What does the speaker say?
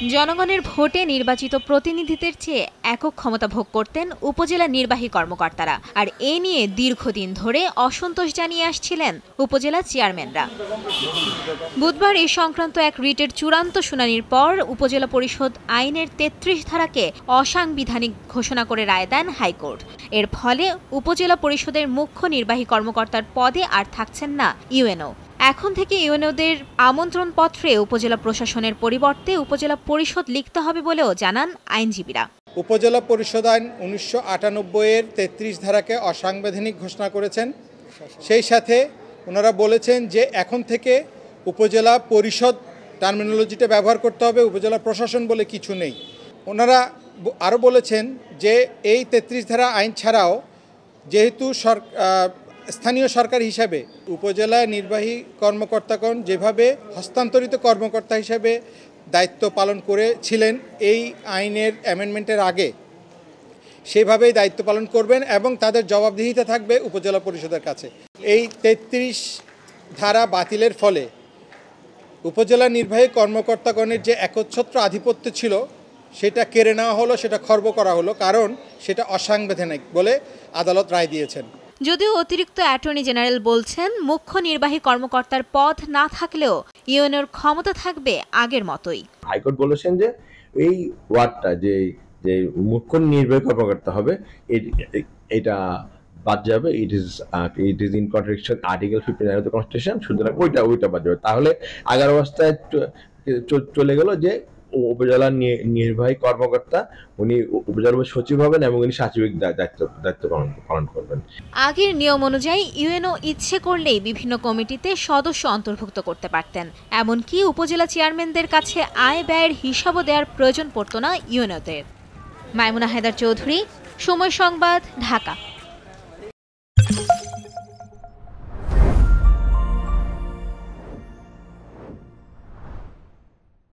জনগণের ভোটে নির্বাচিত প্রতিনিধিদের চেয়ে একক ক্ষমতা ভোগ করতেন উপজেলা নির্বাহী কর্মকর্তারা, আর এ নিয়ে দীর্ঘদিন ধরে অসন্তোষ জানিয়ে আসছিলেন উপজেলা চেয়ারম্যানরা। বুধবার এই সংক্রান্ত এক রিটের চূড়ান্ত শুনানির পর উপজেলা পরিষদ আইনের ৩৩ ধারাকে অসাংবিধানিক ঘোষণা করে রায় দেন হাইকোর্ট। এর ফলে উপজেলা পরিষদের মুখ্য নির্বাহী কর্মকর্তার পদে আর থাকছেন না ইউএনও। এখন থেকে ইউএনওদের আমন্ত্রণপত্রে উপজেলা প্রশাসনের পরিবর্তে উপজেলা পরিষদ লিখতে হবে বলেও জানান আইনজীবীরা। উপজেলা পরিষদ আইন ১৯৯৮-এর ৩৩ ধারাকে অসাংবিধানিক ঘোষণা করেছেন। সেই সাথে ওনারা বলেছেন যে এখন থেকে উপজেলা পরিষদ টার্মিনোলজিটা ব্যবহার করতে হবে, উপজেলা প্রশাসন বলে কিছু নেই। ওনারা আরও বলেছেন যে এই ৩৩ ধারা আইন ছাড়াও যেহেতু স্থানীয় সরকার হিসাবে উপজেলা নির্বাহী কর্মকর্তাগণ যেভাবে হস্তান্তরিত কর্মকর্তা হিসাবে দায়িত্ব পালন করেছিলেন এই আইনের অ্যামেন্ডমেন্টের আগে, সেভাবেই দায়িত্ব পালন করবেন এবং তাদের জবাবদিহিতা থাকবে উপজেলা পরিষদের কাছে। এই ৩৩ ধারা বাতিলের ফলে উপজেলা নির্বাহী কর্মকর্তাগণের যে একচ্ছত্র আধিপত্য ছিল সেটা কেড়ে নেওয়া হলো, সেটা খর্ব করা হলো, কারণ সেটা অসাংবিধানিক বলে আদালত রায় দিয়েছেন। যদিও অতিরিক্ত অ্যাটর্নি জেনারেল বলছেন মুখ্য নির্বাহী কর্মকর্তার পদ না থাকলেও ইউএনওর ক্ষমতা থাকবে আগের মতোই। হাইকোর্ট বলেছেন যে এই ওয়ার্ডটা যে মুখ্য নির্বাহী কর্মকর্তা হবে এটা বাদ যাবে। It is in contradiction article 59 of the constitution. সুতরাং ওইটা বাদ যাবে। তাহলে আগের অবস্থায় চলে গেল যে উপজেলা নির্বাহী কর্মকর্তা উনি উপজেলা সচিব হবেন এবং উনি সাচিবিক দায়িত্ব পালন করবেন। আগের নিয়ম অনুযায়ী ইউএনও ইচ্ছে করলেই বিভিন্ন কমিটিতে সদস্য অন্তর্ভুক্ত করতে পারতেন। এমনকি উপজেলা চেয়ারম্যানদের কাছে আয় ব্যয়ের হিসাবও দেওয়ার প্রয়োজন পড়ত না ইউএনওদের। মাইমুনা হায়দার চৌধুরী, সময় সংবাদ, ঢাকা।